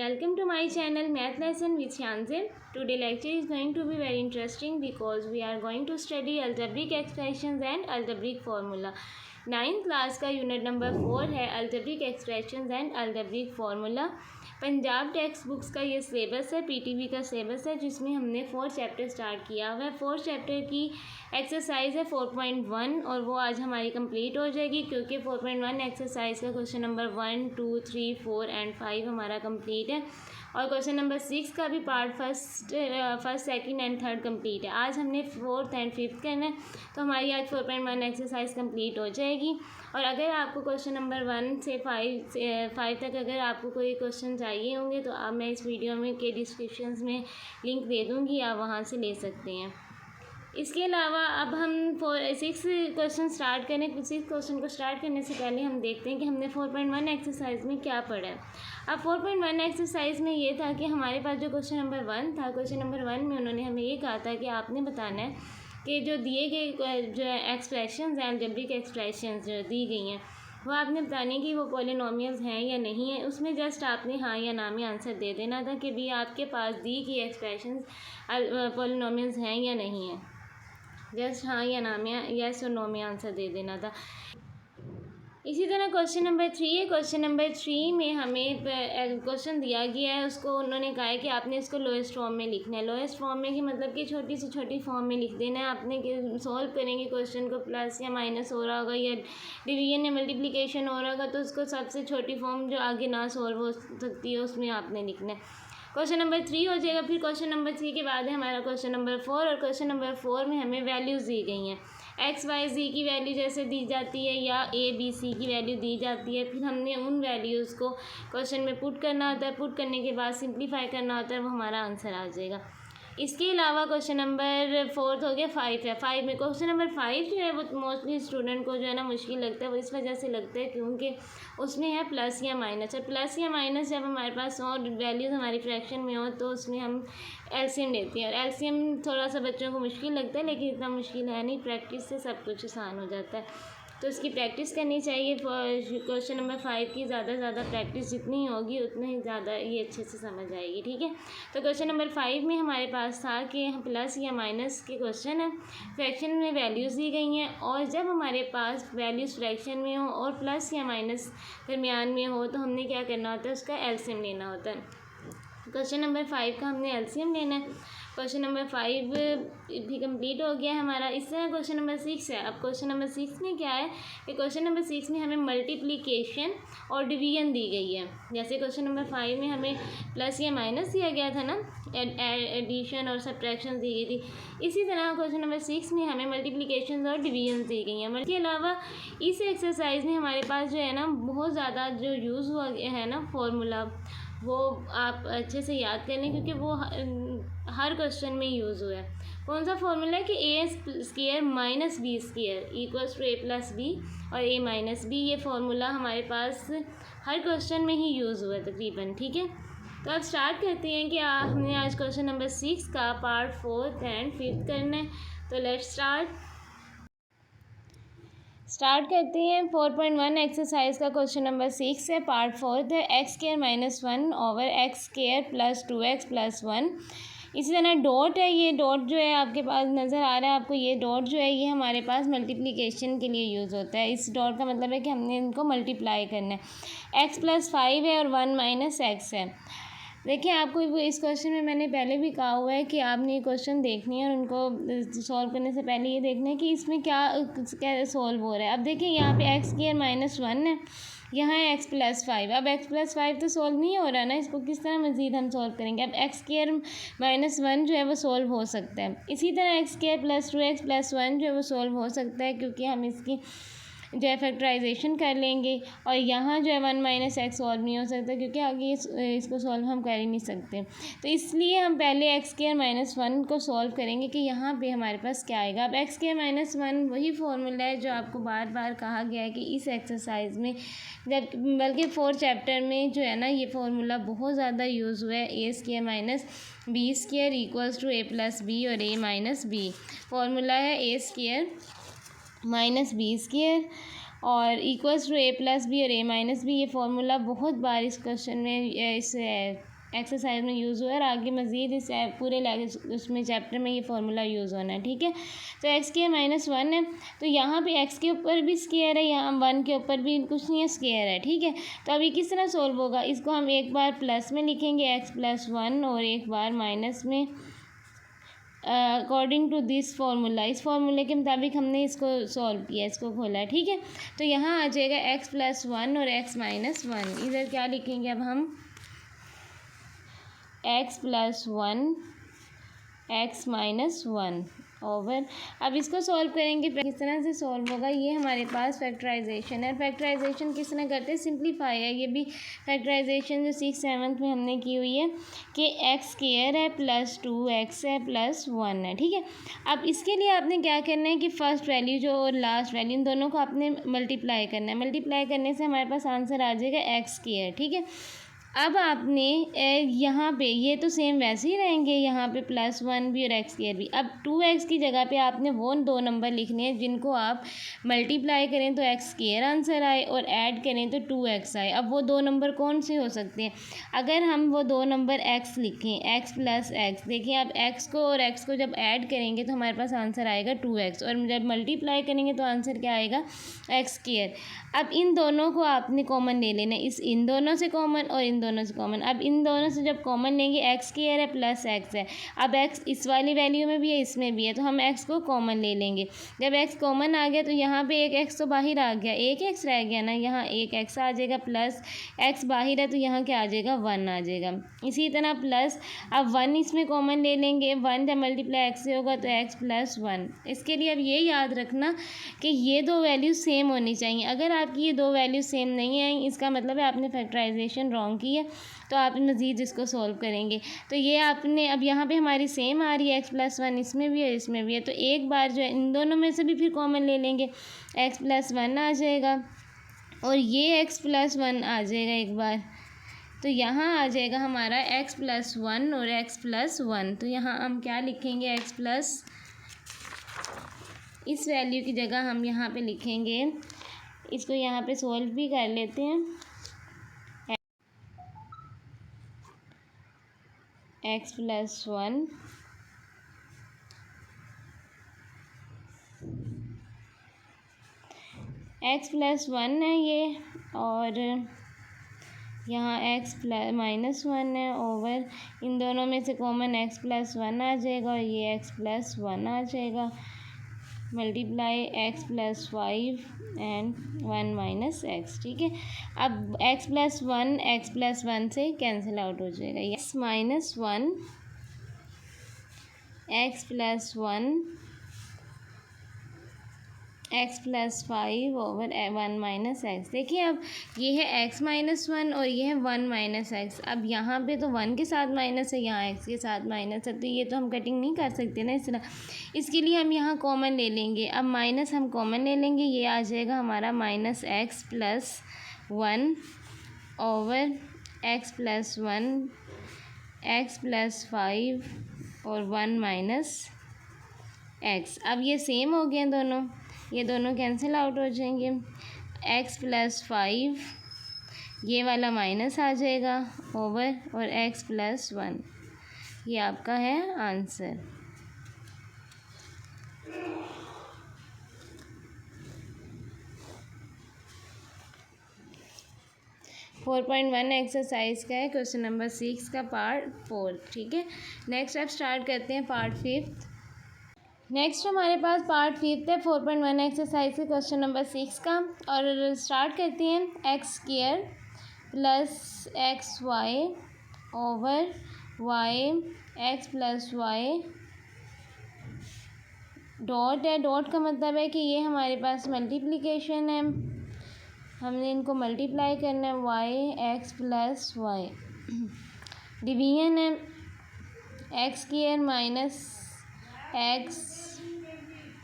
Welcome to my channel Math Lesson with Shanzim. Today lecture is going to be very interesting because we are going to study algebraic expressions and algebraic formula. 9th class का unit number 4 है algebraic expressions and algebraic formula. Punjab text books का ये syllabus है, PTV का syllabus है, जिसमें हमने 4 chapter start किया हुआ है। 4 चैप्टर की एक्सरसाइज है 4.1 और वो आज हमारी कंप्लीट हो जाएगी क्योंकि 4.1 एक्सरसाइज का क्वेश्चन नंबर 1, 2, 3, 4 एंड 5 हमारा कंप्लीट है और क्वेश्चन नंबर 6 का भी part first, second and third complete है। आज हमने 4th एंड 5th करना है, तो हमारी आज 4.1 एक्सरसाइज कंप्लीट हो जाएगी। और अगर आपको क्वेश्चन नंबर 1 से 5 तक अगर आपको कोई क्वेश्चन चाहिए होंगे तो आप मैं इस वीडियो में के डिस्क्रिप्शन में लिंक दे दूँगी, आप वहाँ से ले सकते हैं। इसके अलावा अब हम 6 क्वेश्चन स्टार्ट करें। 6 क्वेश्चन को स्टार्ट करने से पहले हम देखते हैं कि हमने 4.1 एक्सरसाइज में क्या पढ़ा है। अब 4.1 एक्सरसाइज में ये था कि हमारे पास जो क्वेश्चन नंबर 1 था, क्वेश्चन नंबर 1 में उन्होंने हमें ये कहा था कि आपने बताना है कि जो दिए गए जो एक्सप्रेशंस हैं, अलजेब्रिक एक्सप्रेशंस जो दी गई हैं, वो आपने बताने कि वो पॉलिनोमियल्स हैं या नहीं है। उसमें जस्ट आपने हाँ या ना में आंसर दे देना था कि भी आपके पास दी गई एक्सप्रेशंस पॉलिनोमियल्स हैं या नहीं है। जस्ट हाँ या ना में, यस और नो में आंसर दे देना था। इसी तरह क्वेश्चन नंबर 3 है। क्वेश्चन नंबर 3 में हमें क्वेश्चन दिया गया है, उसको उन्होंने कहा है कि आपने इसको लोएस्ट फॉर्म में लिखना है। लोएस्ट फॉर्म में कि मतलब कि छोटी से छोटी फॉर्म में लिख देना है। आपने सॉल्व करेंगे क्वेश्चन को, प्लस या माइनस हो रहा होगा या डिवीजन या मल्टीप्लिकेशन हो रहा होगा, तो उसको सबसे छोटी फॉर्म जो आगे ना सॉल्व हो सकती है उसमें आपने लिखना है। क्वेश्चन नंबर 3 हो जाएगा। फिर क्वेश्चन नंबर 3 के बाद है हमारा क्वेश्चन नंबर 4 और क्वेश्चन नंबर 4 में हमें वैल्यूज़ दी गई हैं। एक्स वाई जी की वैल्यू जैसे दी जाती है या ए बी सी की वैल्यू दी जाती है, फिर हमने उन वैल्यूज़ को क्वेश्चन में पुट करना होता है। पुट करने के बाद सिंप्लीफाई करना होता है, वो हमारा आंसर आ जाएगा। इसके अलावा क्वेश्चन नंबर 4 हो गया 5 है। 5 में क्वेश्चन नंबर 5 जो है वो मोस्टली स्टूडेंट को जो है ना मुश्किल लगता है। वो इस वजह से लगता है क्योंकि उसमें है प्लस या माइनस, और प्लस या माइनस जब हमारे पास और वैल्यूज़ हमारी फ्रैक्शन में हो तो उसमें हम एलसीएम लेते हैं, और एलसीएम थोड़ा सा बच्चों को मुश्किल लगता है, लेकिन इतना मुश्किल है नहीं। प्रैक्टिस से सब कुछ आसान हो जाता है, तो इसकी प्रैक्टिस करनी चाहिए। क्वेश्चन नंबर 5 की ज़्यादा से ज़्यादा प्रैक्टिस जितनी होगी उतना ही ज़्यादा ये अच्छे से समझ आएगी, ठीक है। तो क्वेश्चन नंबर 5 में हमारे पास था कि प्लस या माइनस के क्वेश्चन है, फ्रैक्शन में वैल्यूज़ दी गई हैं, और जब हमारे पास वैल्यूज़ फ्रैक्शन में हो और प्लस या माइनस दरमियान में हो तो हमने क्या करना होता है, उसका एलसीएम लेना होता है। क्वेश्चन नंबर 5 का हमने एलसीएम लेना है। क्वेश्चन नंबर 5 भी कंप्लीट हो गया हमारा। इस तरह क्वेश्चन नंबर 6 है। अब क्वेश्चन नंबर 6 में क्या है कि क्वेश्चन नंबर 6 में हमें मल्टीप्लिकेशन और डिवीजन दी गई है। जैसे क्वेश्चन नंबर 5 में हमें प्लस या माइनस दिया गया था ना, एडिशन और सब्ट्रैक्शन दी गई थी, इसी तरह क्वेश्चन नंबर 6 में हमें मल्टीप्लिकेशन और डिवीजन दी गई हैं। इसके अलावा इस एक्सरसाइज में हमारे पास जो है ना बहुत ज़्यादा जो यूज़ हुआ है ना फॉर्मूला, वो आप अच्छे से याद कर लें क्योंकि वो हर क्वेश्चन में यूज़ हुआ है। कौन सा फॉर्मूला है कि A square minus B square equals to A plus B और ए माइनस बी। ये फार्मूला हमारे पास हर क्वेश्चन में ही यूज़ हुआ है तकरीबन, ठीक है। तो अब स्टार्ट करते हैं कि हमने आज क्वेश्चन नंबर 6 का पार्ट 4th एंड 5th करना है। तो लेट्स स्टार्ट करते हैं। 4.1 एक्सरसाइज का क्वेश्चन नंबर 6 है, पार्ट 4th है। X square minus 1 over x square plus 2x plus 1। इसी तरह डॉट है, ये डॉट जो है आपके पास नज़र आ रहा है आपको, ये डॉट जो है ये हमारे पास मल्टीप्लिकेशन के लिए यूज़ होता है। इस डॉट का मतलब है कि हमने इनको मल्टीप्लाई करना है। x प्लस 5 है और 1 माइनस एक्स है। देखिए आपको इस क्वेश्चन में मैंने पहले भी कहा हुआ है कि आपने ये क्वेश्चन देखनी है और उनको सॉल्व करने से पहले ये देखना है कि इसमें क्या क्या सॉल्व हो रहा है। अब देखिए यहाँ पे एक्स स्क्वायर माइनस 1 है, यहाँ है एक्स प्लस 5। अब एक्स प्लस 5 तो सॉल्व नहीं हो रहा ना, इसको किस तरह मज़ीद हम सॉल्व करेंगे। अब एक्स स्क्वायर माइनस 1 जो है वो सॉल्व हो सकता है। इसी तरह x square plus 2x plus 1 जो है वो सॉल्व हो सकता है क्योंकि हम इसकी जो है फैक्टराइजेशन कर लेंगे, और यहाँ जो है 1 माइनस एक्स सॉल्व नहीं हो सकता क्योंकि आगे इसको सॉल्व हम कर ही नहीं सकते। तो इसलिए हम पहले एक्स स्क्वायर माइनस 1 को सॉल्व करेंगे कि यहाँ पे हमारे पास क्या आएगा। अब एक्स स्क्वायर माइनस 1 वही फार्मूला है जो आपको बार बार कहा गया है कि इस एक्सरसाइज में जब बल्कि 4 चैप्टर में जो है ना ये फार्मूला बहुत ज़्यादा यूज़ हुआ है। A square minus B square equals to A plus B और ए माइनस बी। फार्मूला है A square minus B square और equals to A plus B और ए माइनस बी। ये फार्मूला बहुत बार इस क्वेश्चन में इस एक्सरसाइज में यूज़ हुआ है और आगे मज़ीद इस पूरे उसमें चैप्टर में ये फार्मूला यूज़ होना है, ठीक है। तो एक्स स्क्वायर माइनस 1 है, तो यहाँ पे एक्स के ऊपर भी स्क्वायर है, यहाँ 1 के ऊपर भी कुछ नहीं है, स्क्वायर है, ठीक है। तो अभी किस तरह सोल्व होगा, इसको हम एक बार प्लस में लिखेंगे एक्स प्लस 1 और एक बार माइनस में अकॉर्डिंग टू दिस फार्मूला। इस फार्मूले के मुताबिक हमने इसको सॉल्व किया, इसको खोला है, ठीक है। तो यहाँ आ जाएगा एक्स प्लस 1 और एक्स माइनस 1। इधर क्या लिखेंगे अब हम, x plus 1 x minus 1 over. अब इसको सॉल्व करेंगे, किस तरह से सॉल्व होगा, ये हमारे पास फैक्टराइजेशन है। फैक्टराइजेशन किस तरह करते हैं, सिंप्लीफाई है। ये भी फैक्टराइजेशन जो 6th 7th में हमने की हुई है कि एक्स स्क्वायर है प्लस 2x है प्लस 1 है, ठीक है। अब इसके लिए आपने क्या करना है कि फर्स्ट वैल्यू जो और लास्ट वैल्यू इन दोनों को आपने मल्टीप्लाई करना है। मल्टीप्लाई करने से हमारे पास आंसर आ जाएगा एक्स स्क्वायर, ठीक है। अब आपने यहाँ पे ये तो सेम वैसे ही रहेंगे, यहाँ पे प्लस 1 भी और एक्स स्क्वायर भी। अब 2x की जगह पे आपने वो 2 नंबर लिखने हैं जिनको आप मल्टीप्लाई करें तो एक्स स्क्वायर आंसर आए और ऐड करें तो 2x आए। अब वो 2 नंबर कौन से हो सकते हैं, अगर हम वो 2 नंबर x लिखें, x प्लस एक्स, देखिए अब x को और x को जब ऐड करेंगे तो हमारे पास आंसर आएगा 2x और जब मल्टीप्लाई करेंगे तो आंसर क्या आएगा, एक्स स्क्वायर। अब इन दोनों को आपने कॉमन ले लेना, इन दोनों से कॉमन और इन दोनों से कॉमन। अब इन दोनों से जब कॉमन लेंगे, एक्स स्क्वायर है प्लस एक्स है, अब एक्स इस वाली वैल्यू में भी है इसमें भी है, तो हम एक्स को कॉमन ले लेंगे। जब एक्स कॉमन आ गया तो यहाँ पे एक एक्स तो बाहर आ गया, एक एक्स रह गया ना, यहाँ एक एक्स आ जाएगा, प्लस एक्स बाहर है तो यहाँ क्या आ जाएगा, 1 आ जाएगा। इसी तरह प्लस अब 1 इसमें कॉमन ले लेंगे, 1 जब मल्टीप्लाई एक्स से होगा तो एक्स प्लस 1। इसके लिए अब ये याद रखना कि ये दो वैल्यू सेम होनी चाहिए। अगर आपकी ये दो वैल्यू सेम नहीं आई, इसका मतलब है आपने फैक्टराइजेशन रॉन्ग की है, तो आप मज़ीद इसको सॉल्व करेंगे। तो ये आपने अब यहाँ पे हमारी सेम आ रही है, एक्स प्लस 1 इसमें भी है इसमें भी है, तो एक बार जो है इन दोनों में से भी फिर कॉमन ले लेंगे, एक्स प्लस 1 आ जाएगा और ये एक्स प्लस 1 आ जाएगा एक बार। तो यहाँ आ जाएगा हमारा एक्स प्लस 1 और एक्स प्लस 1। तो यहाँ हम क्या लिखेंगे, एक्स प्लस, इस वैल्यू की जगह हम यहाँ पे लिखेंगे, इसको यहाँ पे सॉल्व भी कर लेते हैं, एक्स प्लस 1 एक्स प्लस 1 है ये, और यहाँ एक्स प्लस माइनस 1 है ओवर, इन दोनों में से कॉमन एक्स प्लस 1 आ जाएगा और ये एक्स प्लस 1 आ जाएगा, multiply x plus 5 and 1 minus x, ठीक है। अब एक्स प्लस 1 से कैंसिल आउट हो जाएगा, x minus 1 x plus 1 x plus 5 over 1 minus x. देखिए अब ये है x माइनस 1 और ये है 1 माइनस एक्स। अब यहाँ पे तो 1 के साथ माइनस है, यहाँ x के साथ माइनस है, तो ये तो हम कटिंग नहीं कर सकते ना इस तरह। इसके लिए हम यहाँ कॉमन ले लेंगे, अब माइनस हम कॉमन ले लेंगे, ये आ जाएगा हमारा minus x plus 1 over x plus 1 x plus 5 और 1 माइनस एक्स। अब ये सेम हो गए दोनों, ये दोनों कैंसिल आउट हो जाएंगे, एक्स प्लस 5 ये वाला माइनस आ जाएगा ओवर और एक्स प्लस 1, ये आपका है आंसर। फोर 4.1 एक्सरसाइज का है, क्वेश्चन नंबर 6 का पार्ट 4, ठीक है। नेक्स्ट अब स्टार्ट करते हैं पार्ट 5। नेक्स्ट हमारे पास पार्ट 5 है 4.1 एक्सरसाइज के क्वेश्चन नंबर 6 का, और स्टार्ट करते हैं x square plus x y over y x plus y dot है। डॉट का मतलब है कि ये हमारे पास मल्टीप्लिकेशन है, हमने इनको मल्टीप्लाई करना है, Y x plus Y. Division है X square minus X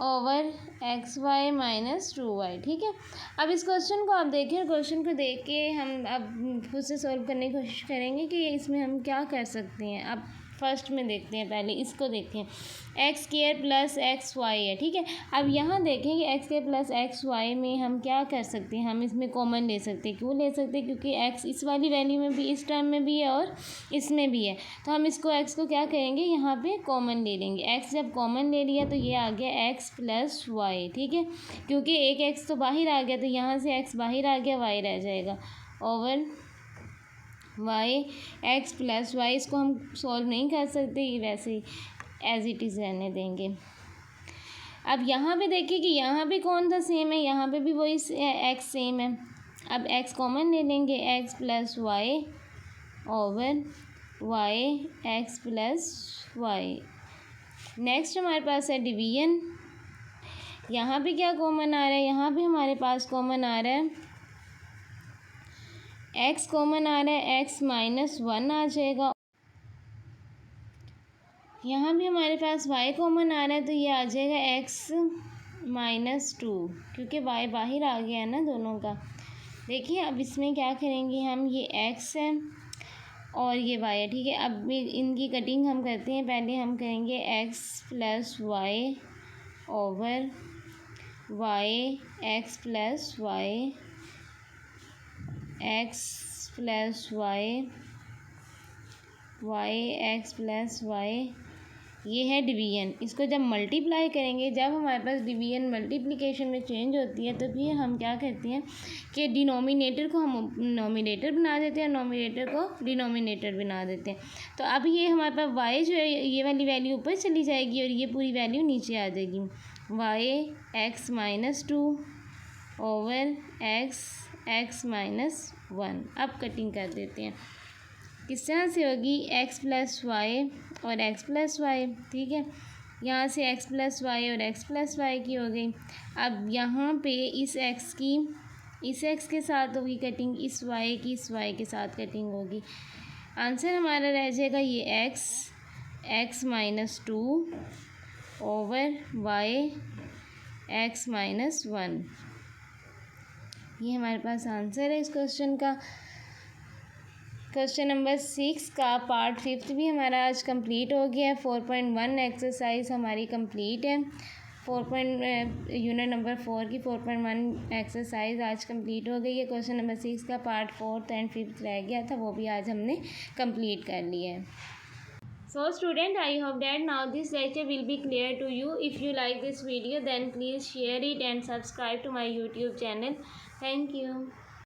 over X Y minus 2y, ठीक है। अब इस क्वेश्चन को आप देखें, क्वेश्चन को देख के हम अब खुद से सॉल्व करने की कोशिश करेंगे कि इसमें हम क्या कर सकते हैं। अब फर्स्ट में देखते हैं, पहले इसको देखते हैं। X square plus x y है, ठीक है। अब यहाँ देखें कि x square plus x y में हम क्या कर सकते हैं, हम इसमें कॉमन ले सकते हैं। क्यों ले सकते हैं? क्योंकि एक्स इस वाली वैल्यू में भी, इस टर्म में भी है और इसमें भी है। तो हम इसको एक्स को क्या करेंगे, यहाँ पे कॉमन ले लेंगे। एक्स जब कॉमन ले लिया तो ये आ गया एक्स प्लस वाई, ठीक है। क्योंकि एक एक्स तो बाहर आ गया, तो यहाँ से एक्स बाहर आ गया, वाई रह जाएगा over y x plus y. इसको हम सॉल्व नहीं कर सकते, ये वैसे ही एज इट इज़ रहने देंगे। अब यहाँ पे देखिए कि यहाँ पे कौन सा सेम है, यहाँ पे भी वही एक्स सेम है। अब एक्स कॉमन ले लेंगे, x plus y over y x plus y. Next हमारे पास है डिवीजन। यहाँ पे क्या कॉमन आ रहा है, यहाँ पे हमारे पास कॉमन आ रहा है एक्स कॉमन आ रहा है, एक्स माइनस वन आ जाएगा। यहाँ भी हमारे पास y कॉमन आ रहा है, तो ये आ जाएगा x माइनस टू, क्योंकि y बाहर आ गया है ना दोनों का। देखिए अब इसमें क्या करेंगे हम, ये x है और ये y है, ठीक है। अब इनकी कटिंग हम करते हैं। पहले हम करेंगे x plus y over y x plus y, x plus y, y x plus y, ये है डिवीजन। इसको जब मल्टीप्लाई करेंगे, जब हमारे पास डिवीजन मल्टीप्लिकेशन में चेंज होती है, तो फिर हम क्या करते हैं कि डिनोमिनेटर को हम नोमिनेटर बना देते हैं, नोमिनेटर को डिनोमिनेटर बना देते हैं। तो अब ये हमारे पास वाई जो है, ये वाली वैल्यू ऊपर चली जाएगी और ये पूरी वैल्यू नीचे आ जाएगी। Y x minus two over x minus one. अब कटिंग कर देते हैं। किस तरह से होगी, एक्स प्लस वाई और एक्स प्लस वाई, ठीक है। यहाँ से एक्स प्लस वाई और एक्स प्लस वाई की हो गई। अब यहाँ पे इस एक्स की इस एक्स के साथ होगी कटिंग, इस वाई की इस वाई के साथ कटिंग होगी। आंसर हमारा रह जाएगा ये x minus two over y x minus one. ये हमारे पास आंसर है इस क्वेश्चन का। क्वेश्चन नंबर 6 का पार्ट 5 भी हमारा आज कंप्लीट हो गया है। 4.1 एक्सरसाइज हमारी कंप्लीट है। यूनिट नंबर 4 की 4.1 एक्सरसाइज आज कंप्लीट हो गई है। क्वेश्चन नंबर 6 का पार्ट 4th एंड 5th रह गया था, वो भी आज हमने कंप्लीट कर लिया है। So student, I hope that now this lecture will be clear to you. If you like this video, then please share it and subscribe to my YouTube channel. Thank you.